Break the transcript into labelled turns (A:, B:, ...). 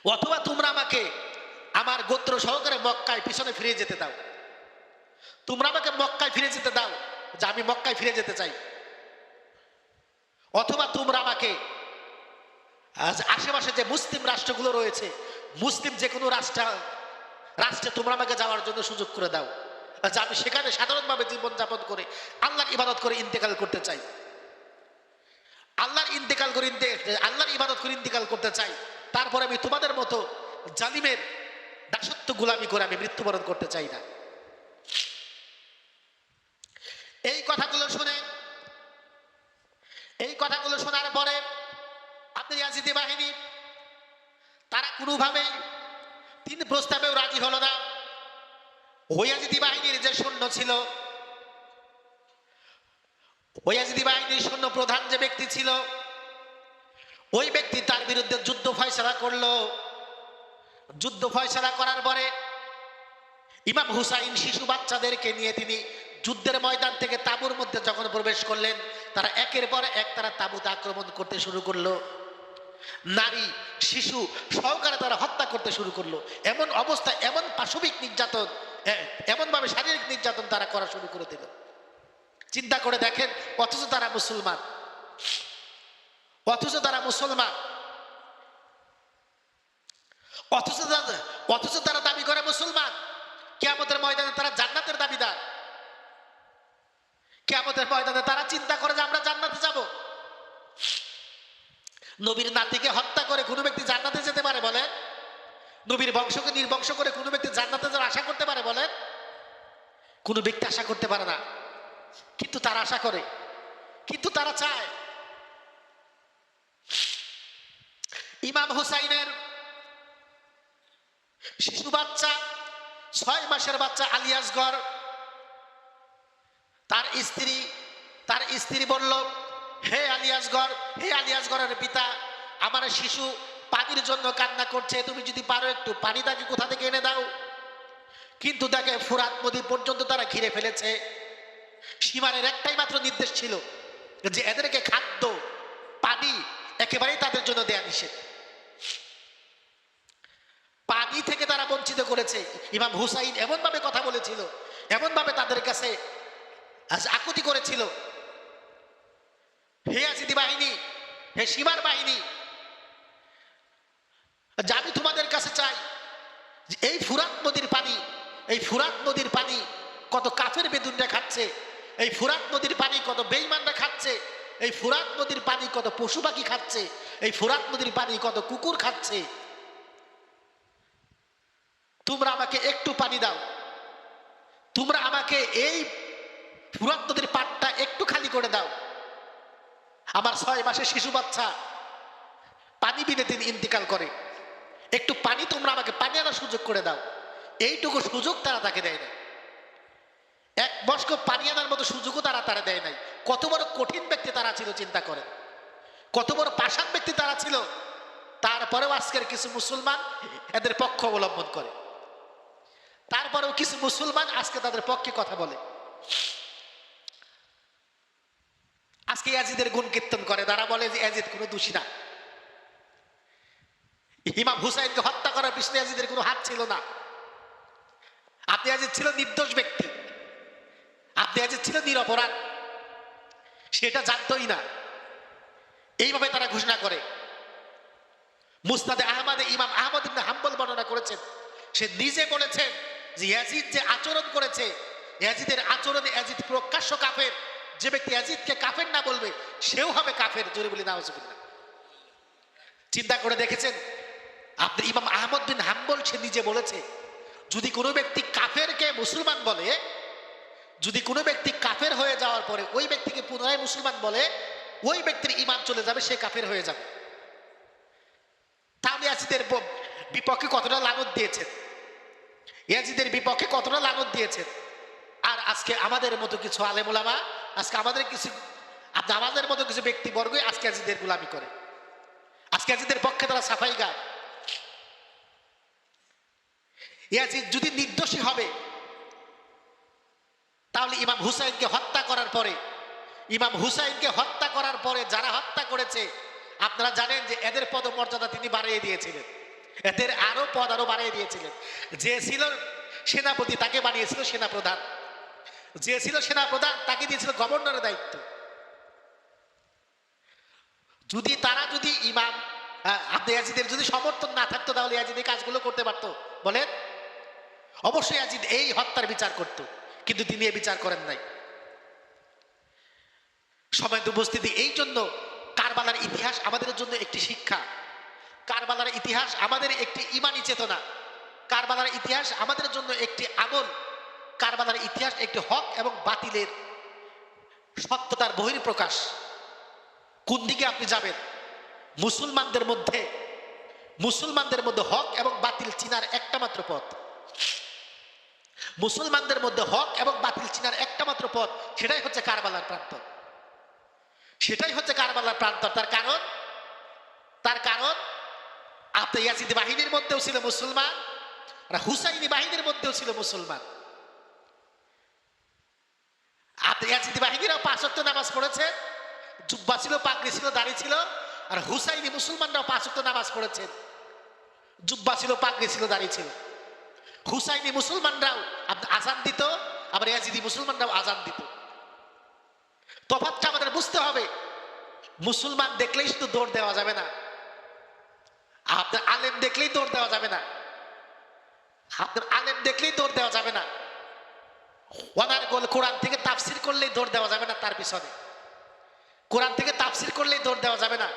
A: অথবা তোমরা আমাকে আমার গোত্র সহকারে মক্কায় পিছনে ফিরে যেতে দাও, তোমরা আমাকে মক্কায় ফিরে যেতে দাও, যে আমি মক্কায় ফিরে যেতে চাই। অথবা তোমরা আমাকে আশেপাশে যে মুসলিম রাষ্ট্রগুলো রয়েছে, মুসলিম যে কোনো রাষ্ট্রে তোমরা আমাকে যাওয়ার জন্য সুযোগ করে দাও, যে আমি সেখানে সাধারণভাবে জীবনযাপন করে আল্লাহর ইবাদত করে ইন্তেকাল করতে চাই, আল্লাহর ইবাদত করে ইন্তেকাল করতে চাই। তারপরে আমি তোমাদের মতো জালিমের দাসত্ব গোলামি করে আমি মৃত্যুবরণ করতে চাই না। এই কথাগুলো শোনার পরে আপনার ইয়াজিদি বাহিনী তারা কোনোভাবেই তিন প্রস্তাবেও রাজি হলো না। ইয়াজিদি বাহিনীর যে সৈন্য ছিল, ইয়াজিদি বাহিনীর সৈন্য প্রধান যে ব্যক্তি ছিল, ওই ব্যক্তি তার বিরুদ্ধে যুদ্ধ ফয়সালা করলো। যুদ্ধ ফয়সালা করার পরে ইমাম হুসাইন শিশু বাচ্চাদেরকে নিয়ে তিনি যুদ্ধের ময়দান থেকে তাঁবুর মধ্যে যখন প্রবেশ করলেন, তারা একের পর এক তারা তাঁবুতে আক্রমণ করতে শুরু করলো। নারী শিশু সহকারে তারা হত্যা করতে শুরু করলো। এমন অবস্থা, এমন পাশবিক নির্যাতন, এমন ভাবে শারীরিক নির্যাতন তারা করা শুরু করে দিল। চিন্তা করে দেখেন, অথচ তারা মুসলমান, অথচ তারা দাবি করে মুসলমান। কিয়ামতের ময়দানে তারা জান্নাতের দাবিদার। কিয়ামতের ময়দানে তারা চিন্তা করে যে আমরা জান্নাতে যাব। নবীর নাতিকে হত্যা করে কোনো ব্যক্তি জান্নাতে যেতে পারে বলেন? নবীর বংশকে নির্বংশ করে কোনো ব্যক্তি জান্নাতে যাওয়ার আশা করতে পারে বলেন? কোনো ব্যক্তি আশা করতে পারে না। কিন্তু তারা আশা করে, কিন্তু তারা চায়। ইমাম হুসাইনের শিশু বাচ্চা, 6 মাসের বাচ্চা আলী আসগর, তার স্ত্রী বলল, হে আলী আসগরের পিতা, আমার শিশু পানির জন্য কান্না করছে, তুমি যদি পারো একটু পানি তাকে কোথা থেকে এনে দাও। কিন্তু দেখে ফুরাত নদী পর্যন্ত তারা ঘিরে ফেলেছে। সীমানের একটাই মাত্র নির্দেশ ছিল যে এদেরকে খাদ্য পানি একেবারেই তাদের জন্য দেয়া নিষেধ। পানি থেকে তারা বঞ্চিত করেছে। ইমাম হুসাইন এমন ভাবে কথা বলেছিল, এমন ভাবে তাদের কাছে আকুতি করেছিল, হে ইয়াজিদি বাহিনী, হে সীমার বাহিনী, আমি তোমাদের কাছে চাই যে এই ফুরাত নদীর পানি কত কাফের বেদুনরা খাচ্ছে, এই ফুরাত নদীর পানি কত বেঈমানরা খাচ্ছে, এই ফুরাত নদীর পানি কত পশু পাখি খাচ্ছে, এই ফুরাত নদীর পানি কত কুকুর খাচ্ছে। তোমরা আমাকে একটু পানি দাও, তোমরা আমাকে এই ফুরাত নদীর পাটটা একটু খালি করে দাও। আমার 6 মাসের শিশু বাচ্চা পানি বিনে তিনি ইন্তিকাল করে, একটু পানি তোমরা আমাকে পানি আনার সুযোগ করে দাও। এইটুকু সুযোগ তারা তাকে দেয় না। এক বস্ক পানি আনার মতো সুযোগও তারা দেয় নাই। কত বড় কঠিন ব্যক্তি তারা ছিল, চিন্তা করে। কত বড় পাষাণ ব্যক্তি তারা ছিল। তারপরেও আজকের কিছু মুসলমান এদের পক্ষ অবলম্বন করে, তারপরেও কিছু মুসলমান আজকে তাদের পক্ষে কথা বলে। আজকে ইয়াজিদের গুণ কীর্তন করে, তারা বলে যে ইয়াজিদ কোনো দোষী না। ইমাম হুসাইনকে হত্যা করার পিছনে ইয়াজিদের কোনো হাত ছিল না। আপনি ইয়াজিদ ছিল নির্দোষ ব্যক্তি, আপনি ইয়াজিদ ছিল নিরপরাধ, সেটা জানতই না। এইভাবে তারা ঘোষণা করে। মুসনাদে আহমদে ইমাম আহমদ ইবনে হাম্বল বর্ণনা করেছেন, সে নিজে বলেছেন যে ইয়াজিদ যে আচরণ করেছে, ইয়াজিদের আচরণে ইয়াজিদ প্রকাশ্য কাফের। যে ব্যক্তি ইয়াজিদকে কাফের না বলবে সেও হবে কাফের। জোরে বলি নাউজুবিল্লাহ। চিন্তা করে দেখেছেন আপনি? ইমাম আহমদ বিন হাম্বল সে নিজে বলেছে, যদি কোনো ব্যক্তি কাফেরকে মুসলমান বলে, যদি কোনো ব্যক্তি কাফের হয়ে যাওয়ার পরে ওই ব্যক্তিকে পুনরায় মুসলমান বলে, ওই ব্যক্তির ঈমান চলে যাবে, সে কাফের হয়ে যাবে। তাহলে ইয়াজিদের বিপক্ষে কতটা লানত দিয়েছেন, ইয়াজিদের বিপক্ষে কতটা লানত দিয়েছেন। আর আজকে আমাদের মতো কিছু আলেম ওলামা, আজকে আমাদের মতো কিছু ব্যক্তিবর্গই আজকে ইয়াজিদের গোলামি করে, আজকে ইয়াজিদের পক্ষে তারা সাফাই গায়। ইয়াজিদ যদি নির্দোষী হবে, তাহলে ইমাম হুসাইনকে হত্যা করার পরে যারা হত্যা করেছে, আপনারা জানেন যে এদের পদমর্যাদা তিনি বাড়িয়ে দিয়েছিলেন। এদের আরো পদ আরো বাড়িয়ে দিয়েছিলেন। যে ছিল সেনাপতি তাকে বানিয়েছিল সেনাপ্রধান, যে ছিল সেনাপ্রধান তাকে দিয়েছিল গভর্নরের দায়িত্ব। যদি তারা যদি ইমাম আপনি ইয়াজিদের যদি সমর্থন না থাকতো তাহলে ইয়াজিদ এই কাজগুলো করতে পারতো? বলেন। অবশ্যই ইয়াজিদ এই হত্যার বিচার করত, কিন্তু তিনি এই বিচার করেন নাই। সম্মানিত উপস্থিতি, এই জন্য কারবালার ইতিহাস আমাদের জন্য একটি শিক্ষা, কারবালার ইতিহাস আমাদের একটি ইমানি চেতনা, কারবালার ইতিহাস আমাদের জন্য একটি আমল, কারবালার ইতিহাস একটি হক এবং বাতিলের সত্যতার বহিঃপ্রকাশ। কোন দিকে আপনি যাবেন? মুসলমানদের মধ্যে হক এবং বাতিল চিনার একটা মাত্র পথ, মুসলমানদের মধ্যে হক এবং বাতিল চিনার একটা মাত্র পথ, সেটাই হচ্ছে কারবালার প্রান্তর, সেটাই হচ্ছে কারবালার প্রান্তর। তার কারণ আপনার ইয়াজিদি বাহিনীর মধ্যেও ছিল মুসলমান, আর হুসাইনি বাহিনীর মধ্যেও ছিল মুসলমান। আপনার ইয়াজিদি বাহিনীরাও 5 ওয়াক্ত নামাজ পড়েছে, জুব্বা ছিল, পাগড়ি ছিল, দাড়ি ছিল। আর হুসাইনি মুসলমানরাও 5 ওয়াক্ত নামাজ পড়েছেন, জুব্বা ছিল, পাগড়ি ছিল, দাড়ি ছিল। হুসাইনি মুসলমানরাও আজান দিত, আবার ইয়াজিদি মুসলমানরাও আজান দিত। তফাৎটা আমাদের বুঝতে হবে। মুসলমান দেখলেই শুধু দৌড় দেওয়া যাবে না, আপনার আলেম দেখলেই দৌড় দেওয়া যাবে না, আপনার আলেম দেখলেই দৌড় দেওয়া যাবে না, ওনার গোল কোরআন থেকে তাফসির করলেই দৌড় দেওয়া যাবে না, তার পিছনে কোরআন থেকে তাফসির করলেই দৌড় দেওয়া যাবে না।